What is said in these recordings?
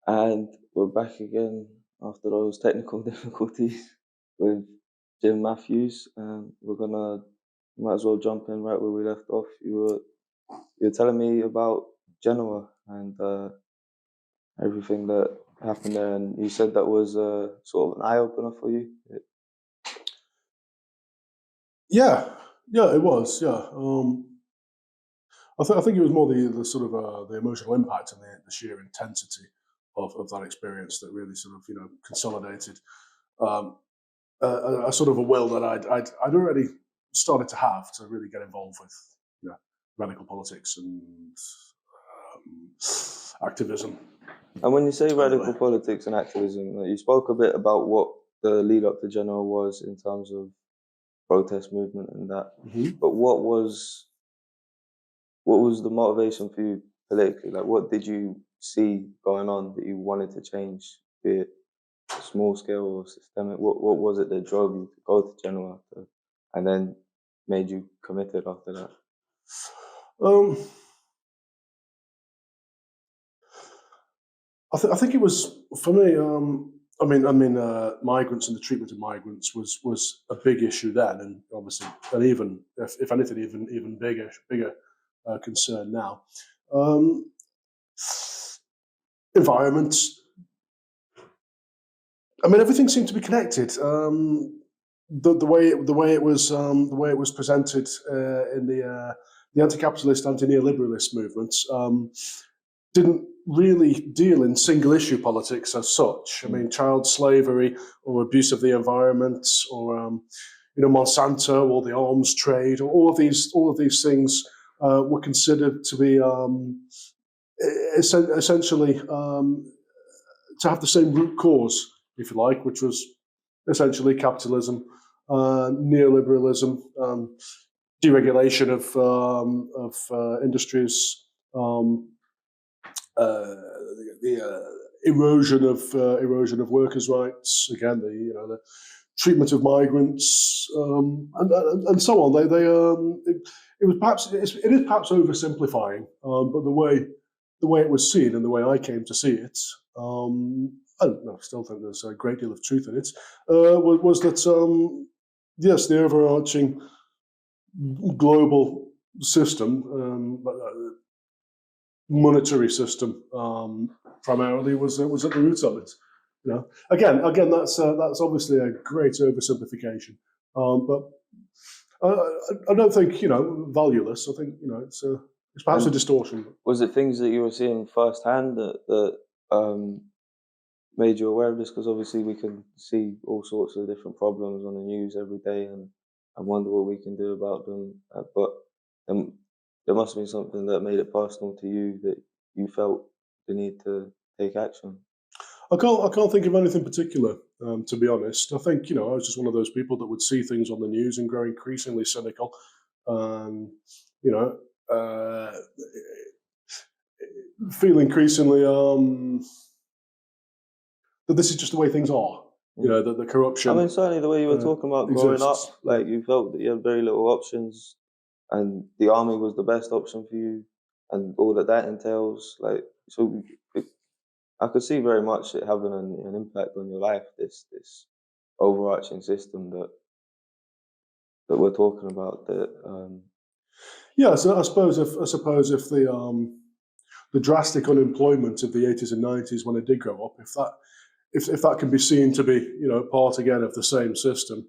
And we're back again after those technical difficulties with Jim Matthews. Might as well jump in right where we left off. You were telling me about Genoa and everything that happened there, and you said that was sort of an eye opener for you. Yeah, it was. Yeah, I think it was more the sort of the emotional impact and the sheer intensity of that experience that really sort of consolidated a sort of a will that I'd already started to have to really get involved with radical politics and activism. And when you say radical politics and activism, you spoke a bit about what the lead up to Genoa was in terms of protest movement and that. Mm-hmm. But what was the motivation for you politically? Like, what did you see going on that you wanted to change, be it small scale or systemic? What was it that drove you to go to Genoa and then made you committed after that? I think it was for me. Migrants and the treatment of migrants was a big issue then, and obviously, and even if anything, even bigger concern now. Environments. I mean, everything seemed to be connected. The way it was presented in the anti-capitalist, anti-neoliberalist movements didn't really deal in single issue politics as such. I mean, child slavery or abuse of the environment, or Monsanto or the arms trade, or all of these things were considered to be essentially to have the same root cause, if you like, which was essentially capitalism, neoliberalism, deregulation of industries, the erosion of workers' rights. Again, the treatment of migrants, and so on. It is perhaps oversimplifying, but the way it was seen and the way I came to see it, I still think there's a great deal of truth in it, was that, yes, the overarching global system, monetary system, primarily was at the root of it. Again, that's obviously a great oversimplification, but I don't think valueless. I think it's perhaps a distortion. Was it things that you were seeing firsthand that made you aware of this? Because obviously we can see all sorts of different problems on the news every day, and I wonder what we can do about them. But there must have been something that made it personal to you, that you felt the need to take action. I can't think of anything particular, to be honest. I think I was just one of those people that would see things on the news and grow increasingly cynical, feel increasingly that this is just the way things are. That the corruption. I mean, certainly the way you were talking about growing up, like you felt that you had very little options, and the army was the best option for you, and all that entails. Like, so I could see very much it having an impact on your life. This overarching system that we're talking about. Yeah, so I suppose if the drastic unemployment of the 80s and 90s when it did grow up, if that can be seen to be part again of the same system,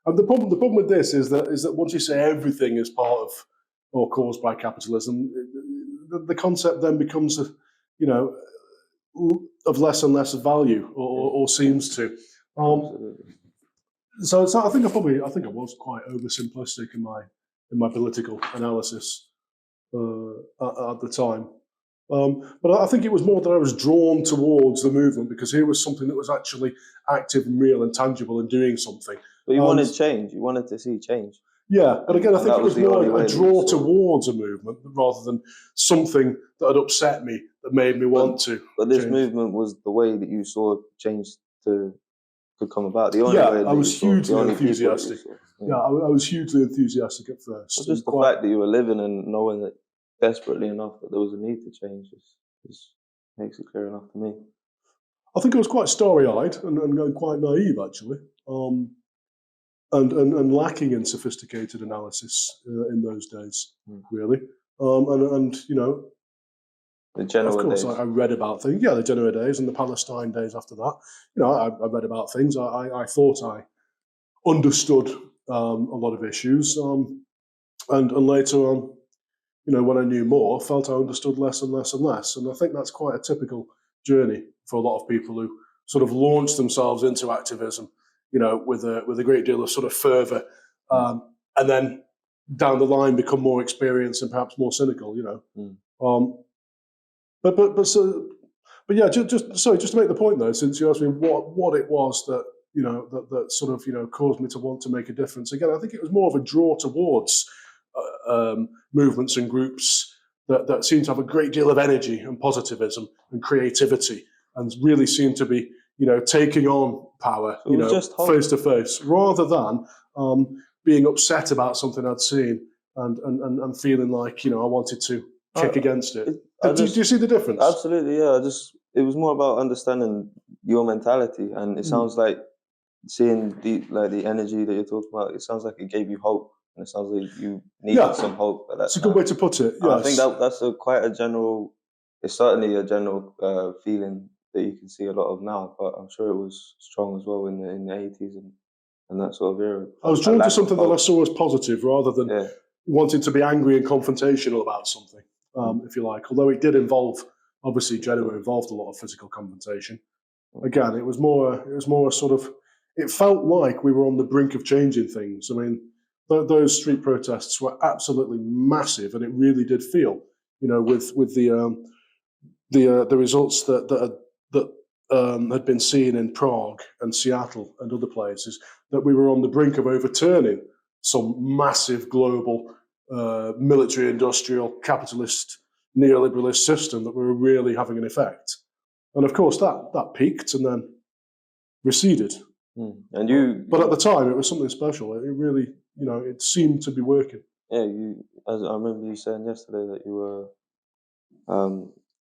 and the problem with this is that once you say everything is part of or caused by capitalism, the concept then becomes of less and less value, or seems to. So I think I was quite oversimplistic in my political analysis at the time. But I think it was more that I was drawn towards the movement because here was something that was actually active and real and tangible and doing something. But you wanted change. You wanted to see change. Yeah, but again, I think it was more a draw towards a movement rather than something that had upset me that made me want to. But this movement was the way that you saw change could come about. The only way I was hugely enthusiastic. Yeah, I was hugely enthusiastic at first. Well, just the fact that you were living and knowing that desperately enough that there was a need to change makes it clear enough to me. I think I was quite starry-eyed and quite naive, actually, and lacking in sophisticated analysis in those days, really. And you know, The of general course, days. I read about things. Yeah, the Genoa days and the Palestine days after that. You know, I read about things. I thought I understood a lot of issues, and later on, you know, when I knew more, felt I understood less and less and less. And I think that's quite a typical journey for a lot of people who sort of launch themselves into activism, you know, with a great deal of sort of fervour, and then down the line become more experienced and perhaps more cynical, you know. But yeah, just to make the point though, since you asked me what it was that you know that sort of caused me to want to make a difference. Again, I think it was more of a draw towards movements and groups that seem to have a great deal of energy and positivism and creativity, and really seem to be taking on power, just hope. face to face, rather than being upset about something I'd seen and feeling like I wanted to kick against it. Do you see the difference? Absolutely, yeah. It was more about understanding your mentality, and it sounds like seeing the energy that you're talking about. It sounds like it gave you hope, and it sounds like you needed some hope at that It's a time. good way to put it. Yes. I think that's quite a general. It's certainly a general feeling that you can see a lot of now, but I'm sure it was strong as well in the 80s and that sort of era. I was drawn to something that I saw as positive rather than wanting to be angry and confrontational about something, if you like. Although it did involve, obviously, Genoa involved a lot of physical confrontation. Again, it was more sort of. It felt like we were on the brink of changing things. I mean, those street protests were absolutely massive, and it really did feel, with the results that had been seen in Prague and Seattle and other places, that we were on the brink of overturning some massive global military-industrial capitalist neoliberalist system that we were really having an effect. And of course, that peaked and then receded. But at the time, it was something special. It really, it seemed to be working. Yeah, as I remember you saying yesterday that you were,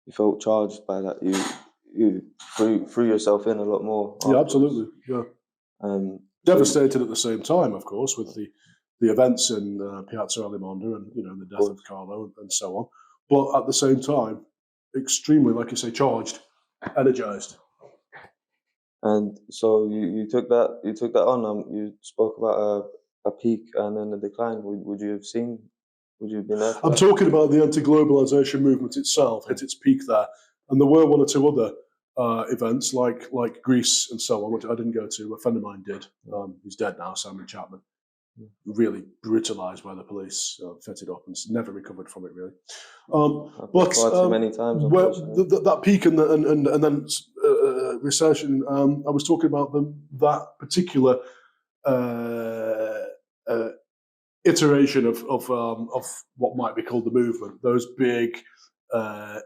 you felt charged by that. You threw yourself in a lot more. Yeah, absolutely. Yeah. Devastated at the same time, of course, with the events in Piazza Alimondo and the death of Carlo and so on. But at the same time, extremely, like you say, charged, energized. And so you took that on. You spoke about a peak and then a decline. Would you have seen? Would you have been there? I'm talking about the anti-globalization movement itself hit its peak there, and there were one or two other events like Greece and so on, which I didn't go to. A friend of mine did. He's dead now, Simon Chapman. Really brutalized by the police, fitted up, and never recovered from it. Really, but too many times. That peak and then recession. I was talking about that particular iteration of what might be called the movement. Those big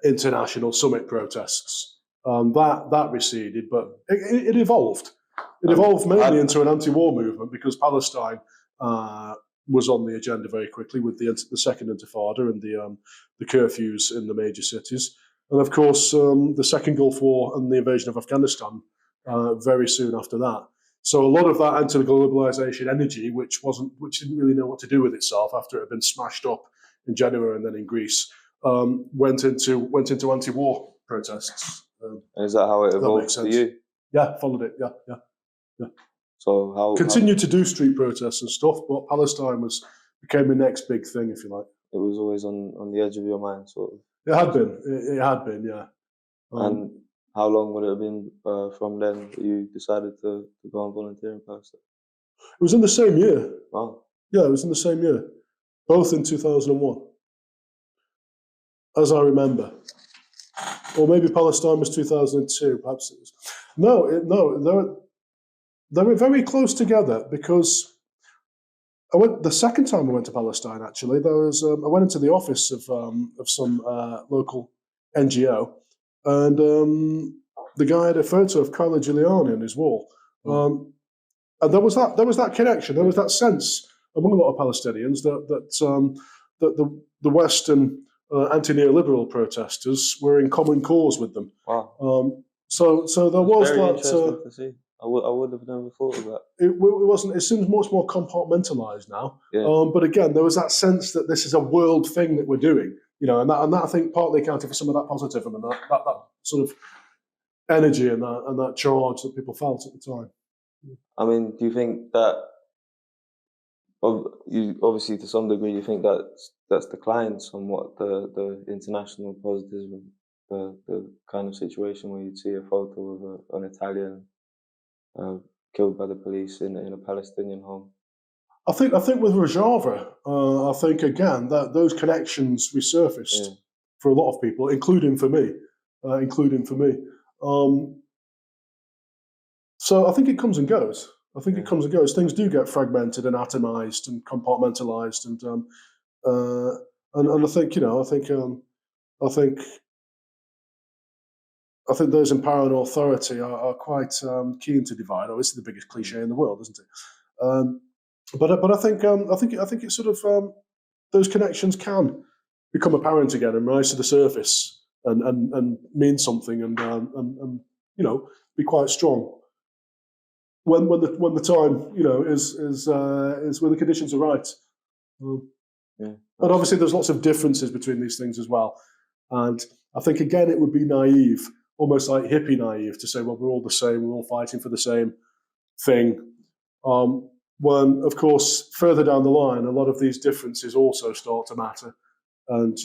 international summit protests. That receded, but it evolved. It evolved mainly into an anti-war movement because Palestine was on the agenda very quickly with the Second Intifada and the curfews in the major cities, and of course the Second Gulf War and the invasion of Afghanistan very soon after that. So a lot of that anti-globalization energy, which didn't really know what to do with itself after it had been smashed up in Genoa and then in Greece, went into anti-war protests. And is that how it evolved for you? Yeah, followed it. Yeah. So continued to do street protests and stuff, but Palestine became the next big thing, if you like. It was always on the edge of your mind, sort of. It had been, yeah. And how long would it have been from then that you decided to go and volunteer in Palestine? It was in the same year. Wow. Yeah, it was in the same year, both in 2001, as I remember. Or maybe Palestine was 2002. Perhaps it was. No. They were very close together because the second time I went to Palestine. Actually, I went into the office of some local NGO, and the guy had a photo of Carlo Giuliani on his wall, and there was that connection. There was that sense among a lot of Palestinians that the Western anti-neoliberal protesters were in common cause with them. Wow. So there It's was very that. interesting to see. I would have never thought of that. It wasn't. It seems much more compartmentalized now. Yeah. But again, there was that sense that this is a world thing that we're doing, and that I think partly accounted for some of that positivism and that sort of energy and that charge that people felt at the time. I mean, do you think that, you obviously to some degree, you think that's declined somewhat, the international positivism, the kind of situation where you'd see a photo of an Italian killed by the police in a Palestinian home? I think with Rojava, I think again that those connections resurfaced for a lot of people, including for me. So I think it comes and goes. It comes and goes. Things do get fragmented and atomized and compartmentalized, and I think I think those in power and authority are quite keen to divide. Obviously, the biggest cliche in the world, isn't it? But I think it's sort of those connections can become apparent again and rise to the surface and mean something and be quite strong when the time is when the conditions are right. But obviously, there's lots of differences between these things as well, and I think again it would be naive, almost like hippie naive, to say, well, we're all the same, we're all fighting for the same thing. When, of course, further down the line, a lot of these differences also start to matter, and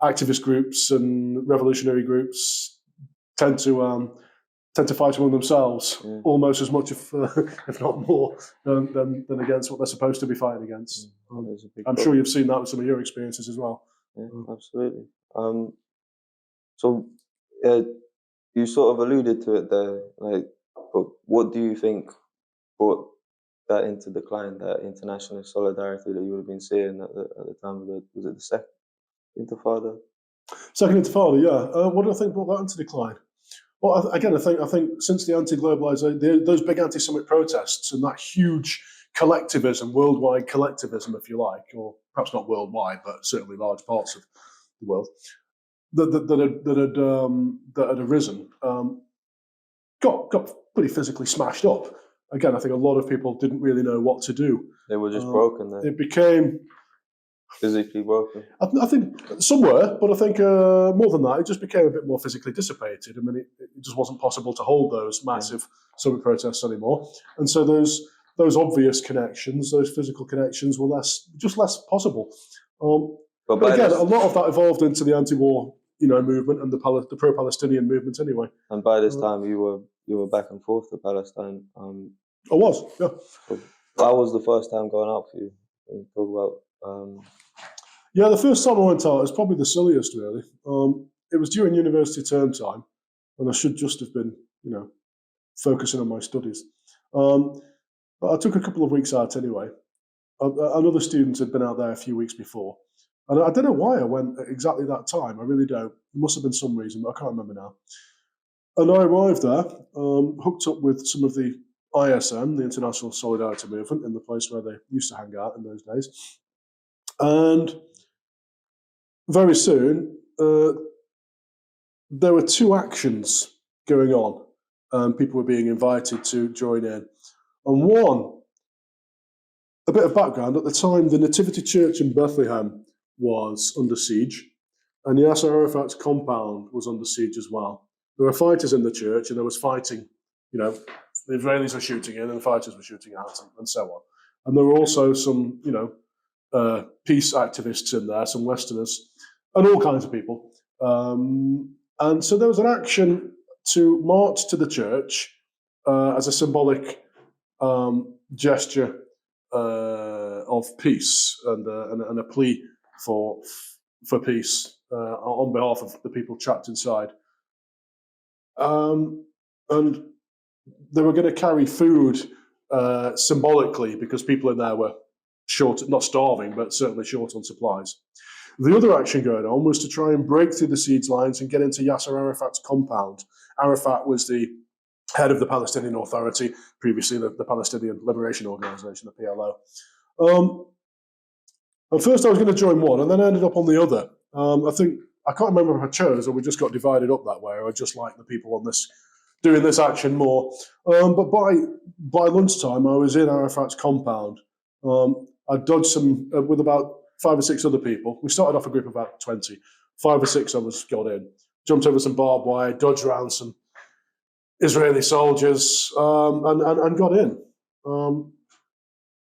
activist groups and revolutionary groups tend to fight among themselves almost as much, if not more, than against what they're supposed to be fighting against. I'm sure you've seen that with some of your experiences as well. Yeah, absolutely. So you sort of alluded to it there, but what do you think brought that into decline, that international solidarity that you would have been seeing at the time of was it the Second Intifada? Second Intifada, yeah. What do I think brought that into decline? Well, again, I think since the anti-globalization, those big anti-Semitic protests and that huge collectivism, worldwide collectivism, if you like, or perhaps not worldwide, but certainly large parts of the world, that had arisen, got pretty physically smashed up. Again, I think a lot of people didn't really know what to do. They were just broken then. It became physically broken. I think some were, but I think more than that, it just became a bit more physically dissipated. I mean, it just wasn't possible to hold those massive summer protests anymore, and so those obvious connections, those physical connections, were less possible. But again, a lot of that evolved into the anti-war, movement and the pro-Palestinian movement anyway. And by this time, you were back and forth to Palestine. I was, yeah. So that was the first time going out for you. Can you talk about? Yeah, the first time I went out was probably the silliest, really. It was during university term time, and I should just have been, focusing on my studies. But I took a couple of weeks out anyway. Another student had been out there a few weeks before, and I don't know why I went at exactly that time. I really don't. There must have been some reason, but I can't remember now. And I arrived there, hooked up with some of the ISM, the International Solidarity Movement, in the place where they used to hang out in those days. And very soon, there were two actions going on, and people were being invited to join in. And one, a bit of background, at the time, the Nativity Church in Bethlehem was under siege, and Yasser Arafat's compound was under siege as well. There were fighters in the church, and there was fighting, the Israelis were shooting in, and the fighters were shooting out, and so on. And there were also some, peace activists in there, some Westerners, and all kinds of people. And so there was an action to march to the church as a symbolic gesture of peace and a plea for peace on behalf of the people trapped inside. And they were going to carry food symbolically because people in there were short, not starving, but certainly short on supplies. The other action going on was to try and break through the siege lines and get into Yasser Arafat's compound. Arafat was the head of the Palestinian Authority, previously the Palestinian Liberation Organization, the PLO. At first I was going to join one, and then I ended up on the other. I think I can't remember if I chose or we just got divided up that way, or I just liked the people on this doing this action more. But by lunchtime, I was in Arafat's compound. I dodged some with about 5 or 6 other people. We started off a group of about 20. 5 or 6 of us got in, jumped over some barbed wire, dodged around some Israeli soldiers, and got in.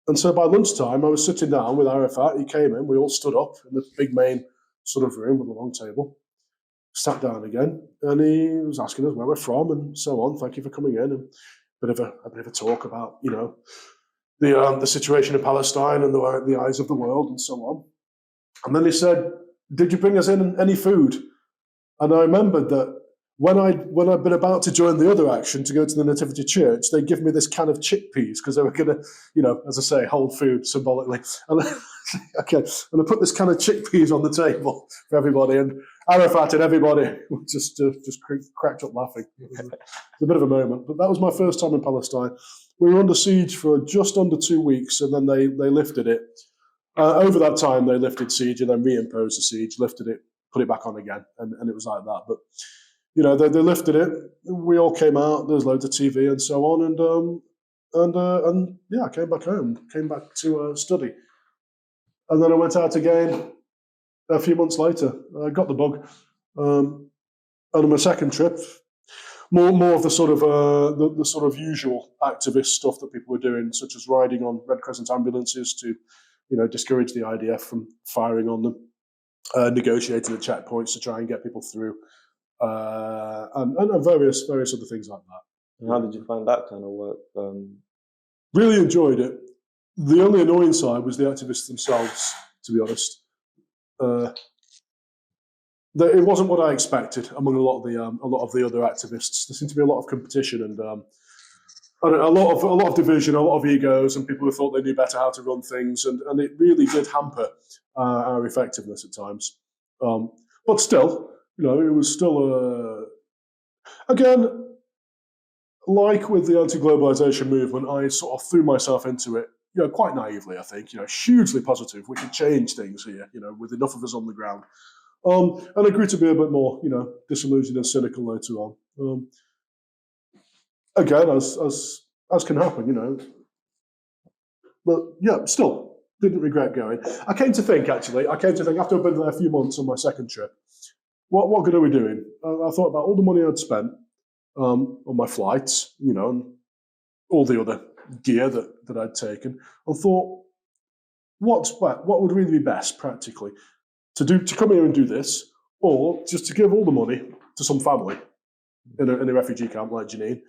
And so by lunchtime, I was sitting down with Arafat. He came in. We all stood up in the big main sort of room with a long table. Sat down again, and he was asking us where we're from and so on. Thank you for coming in, and a bit of a talk about the situation in Palestine and the eyes of the world and so on. And then he said, "Did you bring us in any food?" And I remembered that when I'd been about to join the other action to go to the Nativity Church, they give me this can of chickpeas because they were going to, as I say, hold food symbolically. And okay, and I put this can of chickpeas on the table for everybody, and Arafat and everybody just cracked up laughing. It was a bit of a moment, but that was my first time in Palestine. We were under siege for just under 2 weeks, and then they lifted it. Over that time, they lifted siege and then reimposed the siege, lifted it, put it back on again, and it was like that. But they lifted it. We all came out. There's loads of TV and so on, and I came back home, came back to study, and then I went out again a few months later. I got the bug, and on my second trip, more of the sort of the sort of usual activist stuff that people were doing, such as riding on Red Crescent ambulances to, discourage the IDF from firing on them, negotiating at checkpoints to try and get people through. And various other things like that. And how did you find that kind of work? Really enjoyed it. The only annoying side was the activists themselves, to be honest. It wasn't what I expected among a lot of the other activists. There seemed to be a lot of competition and a lot of division, a lot of egos, and people who thought they knew better how to run things, and it really did hamper our effectiveness at times. But still, it was still again, like with the anti-globalization movement, I sort of threw myself into it, quite naively, I think, hugely positive. We could change things here, with enough of us on the ground. And I grew to be a bit more, disillusioned and cynical later on. Again, as can happen, but yeah, still didn't regret going. I came to think after I'd been there a few months on my second trip, what good are we doing? I thought about all the money I'd spent on my flights, and all the other gear that I'd taken, and thought, what would really be best practically to come here and do this, or just to give all the money to some family in a refugee camp like Janine,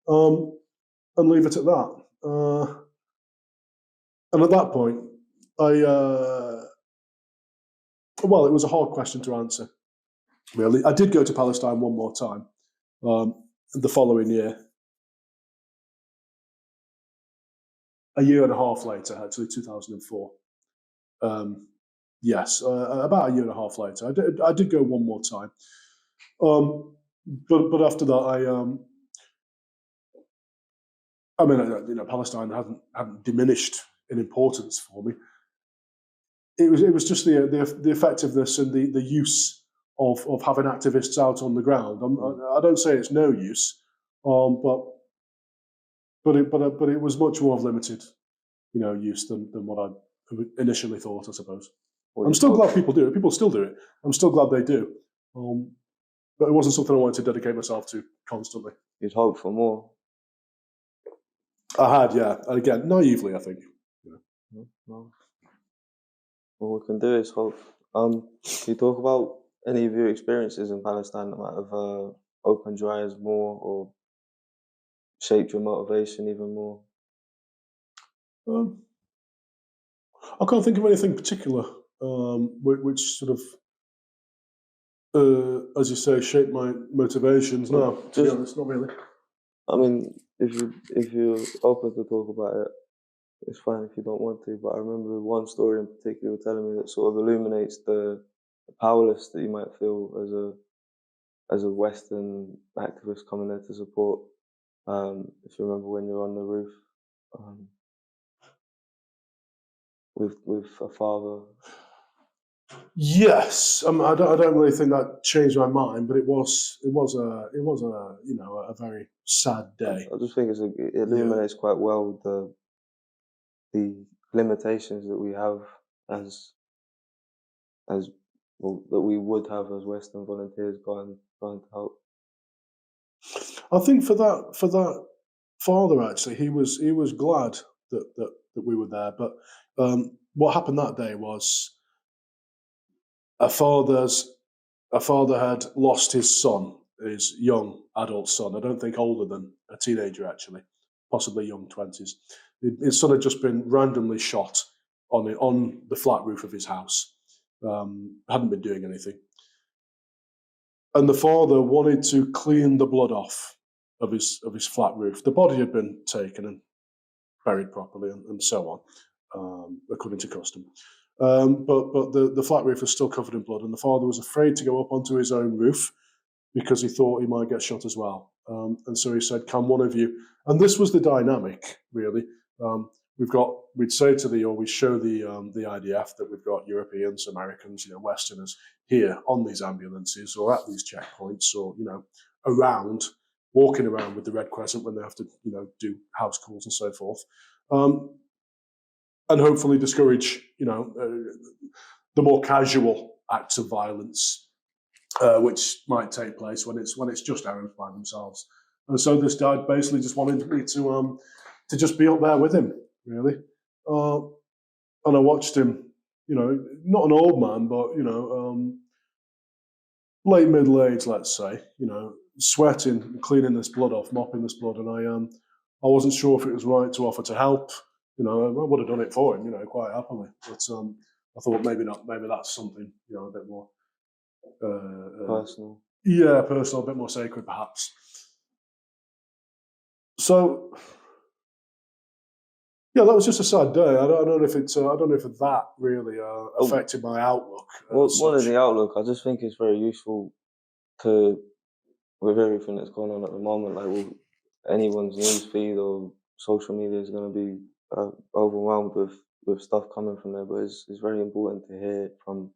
and leave it at that. And at that point, it was a hard question to answer. Really, I did go to Palestine one more time the following year. A year and a half later, actually, 2004. Yes, about a year and a half later, I did go one more time. But after that, Palestine hadn't diminished in importance for me. It was just the effectiveness and the use of having activists out on the ground. I don't say it's no use, but it was much more of limited, use than what I initially thought, I suppose. I'm still glad people do it. People still do it. I'm still glad they do. But it wasn't something I wanted to dedicate myself to constantly. You'd hope for more. I had, yeah. And again, naively, I think. Yeah. Well, all we can do is hope. Can you talk about any of your experiences in Palestine that might have opened your eyes more or shaped your motivation even more? I can't think of anything particular which sort of, as you say, shaped my motivations. No, to be honest, not really. I mean, if you're open to talk about it, it's fine if you don't want to. But I remember one story in particular you were telling me that sort of illuminates the powerless that you might feel as a Western activist coming there to support. If you remember when you're on the roof with a father. Yes, I don't really think that changed my mind, but it was a very sad day. I just think it Yeah. illuminates quite well the limitations that we have as as well, that we would have as Western volunteers going to help. I think for that father actually, he was glad that we were there. But what happened that day was a father's a father had lost his son, his young adult son. I don't think older than a teenager actually, possibly young 20s. His son had just been randomly shot on the flat roof of his house. Hadn't been doing anything, and the father wanted to clean the blood off of his flat roof. The body had been taken and buried properly, and so on, according to custom. But the flat roof was still covered in blood, and the father was afraid to go up onto his own roof because he thought he might get shot as well. And so he said, "Can one of you?" And this was the dynamic, really. We'd say to we show the IDF that we've got Europeans, Americans, Westerners here on these ambulances or at these checkpoints or around, walking around with the Red Crescent when they have to do house calls and so forth, and hopefully discourage the more casual acts of violence which might take place when it's just Arabs by themselves. And so this dad basically just wanted me to just be up there with him, really. And I watched him, not an old man, but late middle age, let's say, sweating, cleaning this blood off, mopping this blood, and I wasn't sure if it was right to offer to help. I would have done it for him, quite happily. But I thought maybe not. Maybe that's something, a bit more Personal. yeah, personal, a bit more sacred, perhaps. So, yeah, that was just a sad day. I don't know if it's. I don't know if that really affected my outlook. Well, one of the outlook, I just think it's very useful to, with everything that's going on at the moment. Like, anyone's news feed or social media is going to be overwhelmed with stuff coming from there. But it's very important to hear it from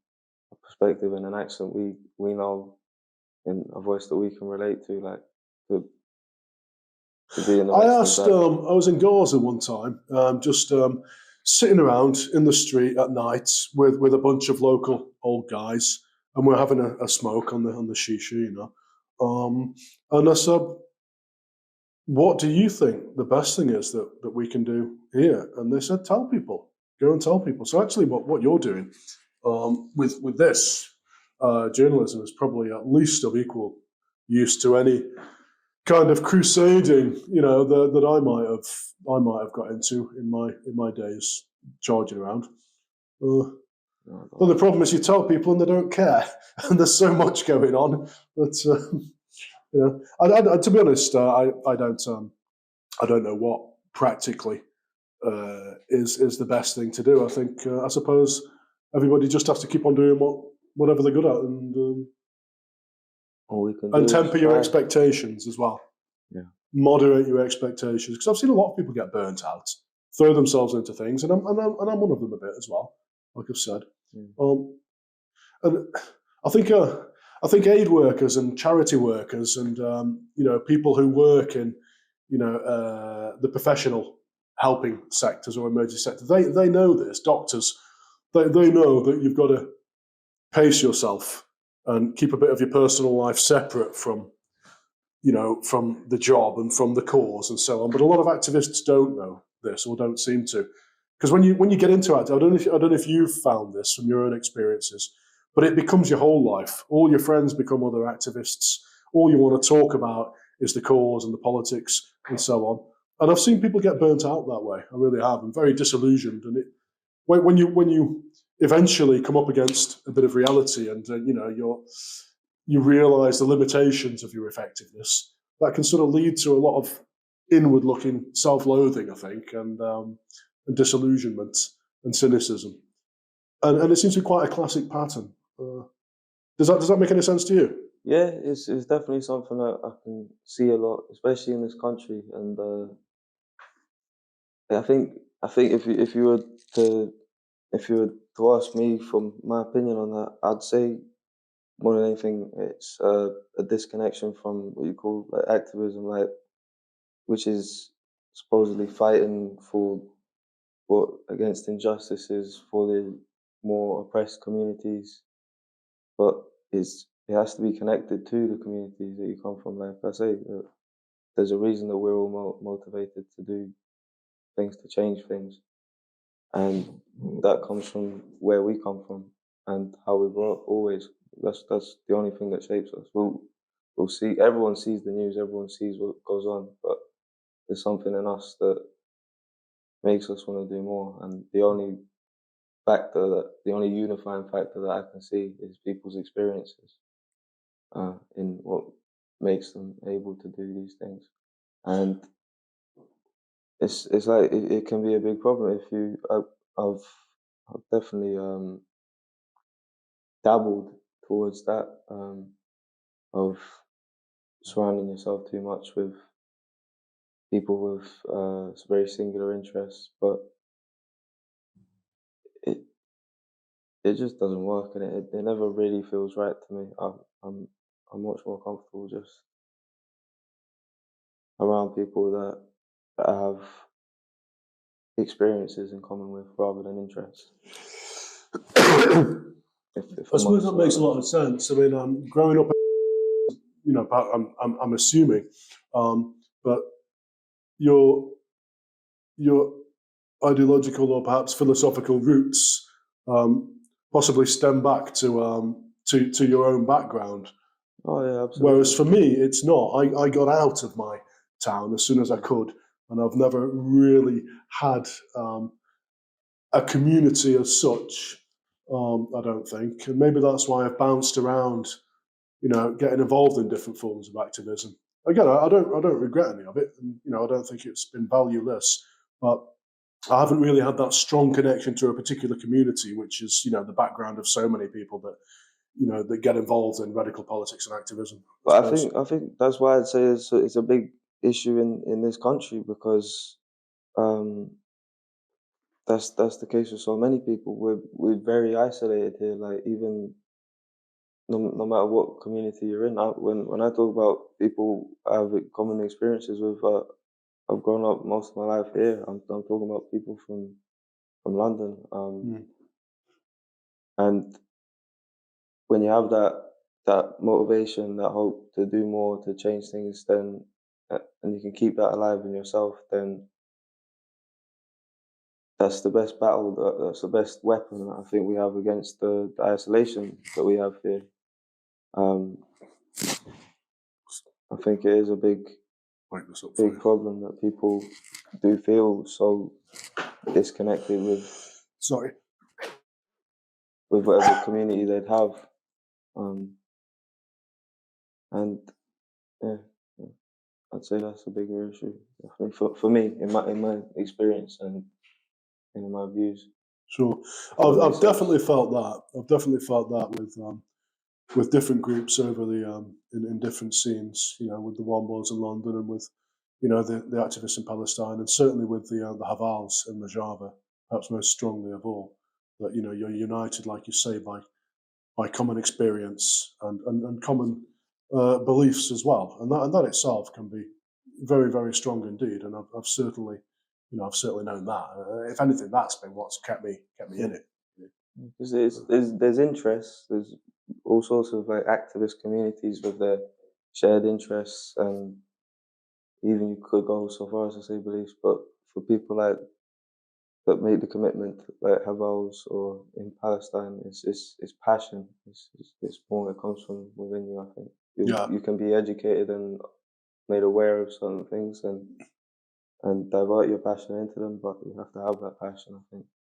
a perspective and an accent we know, in a voice that we can relate to, like to be in the I Western asked. back. I was in Gaza one time, just sitting around in the street at night with a bunch of local old guys, and we're having a smoke on the shisha, and I said, "What do you think the best thing is that we can do here?" And they said, "Tell people, go and tell people." So actually, what you're doing with this journalism is probably at least of equal use to any kind of crusading, that I might have got into in my days charging around. But the problem is, you tell people and they don't care, and there's so much going on that to be honest, I don't know what practically is the best thing to do. I think I suppose everybody just has to keep on doing whatever they're good at, All we can and do is temper your try. expectations as well. Yeah. Moderate your expectations, because I've seen a lot of people get burnt out, throw themselves into things, and I'm one of them a bit as well. Like I've said, and I think aid workers and charity workers and people who work in the professional helping sectors or emergency sector, they know this. Doctors, they know that you've got to pace yourself and keep a bit of your personal life separate from the job and from the cause and so on. But a lot of activists don't know this or don't seem to, because when you get into it, I don't know if you've found this from your own experiences, but it becomes your whole life. All your friends become other activists. All you want to talk about is the cause and the politics and so on. And I've seen people get burnt out that way. I really have. I'm very disillusioned. And when you eventually come up against a bit of reality and you realise the limitations of your effectiveness, that can sort of lead to a lot of inward-looking self-loathing, I think, and disillusionment and cynicism. And it seems to be quite a classic pattern. Does that make any sense to you? Yeah, it's definitely something that I can see a lot, especially in this country. And I think if you were to if you were to ask me from my opinion on that, I'd say more than anything, it's a disconnection from what you call like activism, like which is supposedly fighting for what against injustices for the more oppressed communities, but it has to be connected to the communities that you come from. Like I say, there's a reason that we're all motivated to do things to change things, and that comes from where we come from and how we grow up. Always, that's the only thing that shapes us. We'll see. Everyone sees the news. Everyone sees what goes on, but there's something in us that makes us want to do more. And the only unifying factor that I can see is people's experiences in what makes them able to do these things. And it's like it can be a big problem if you. I've definitely dabbled towards that of surrounding yourself too much with people with very singular interests, but it it just doesn't work, and it never really feels right to me. I'm much more comfortable just around people that I have experiences in common with rather than interests. I suppose that makes a lot of sense. I mean, growing up, you know, I'm assuming, but your ideological or perhaps philosophical roots possibly stem back to your own background. Oh yeah, absolutely. Whereas for me, it's not. I got out of my town as soon as I could, and I've never really had a community as such. I don't think, and maybe that's why I've bounced around, you know, getting involved in different forms of activism. Again, I don't regret any of it, and you know, I don't think it's been valueless, but I haven't really had that strong connection to a particular community, which is, you know, the background of so many people that, you know, that get involved in radical politics and activism. But I think that's why I'd say it's a big issue in this country because um, that's the case with so many people. We're very isolated here. Like even no matter what community you're in, when I talk about people I have common experiences with, I've grown up most of my life here. I'm talking about people from London, and when you have that motivation, that hope to do more, to change things, then and you can keep that alive in yourself, then that's the best battle. That's the best weapon I think we have against the isolation that we have here. I think it is a big problem that people do feel so disconnected with whatever community they'd have, and yeah, I'd say that's a bigger issue definitely for me in my experience and in my views. Sure, I've definitely felt that. I've definitely felt that with different groups over the in different scenes. You know, with the Wombles in London and with, you know, the activists in Palestine, and certainly with the Havals in Rojava, perhaps most strongly of all. That, you know, you're united, like you say, by common experience and common beliefs as well, and that itself can be very, very strong indeed. And I've certainly, you know, I've certainly known that. If anything, that's been what's kept me in it. Because there's interest. There's all sorts of like activist communities with their shared interests, and even you could go so far as to say beliefs. But for people like that make the commitment, like Havels or in Palestine, it's passion. It's more that comes from within you. I think you can be educated and made aware of certain things and divert your passion into them, but you have to have that passion, I think.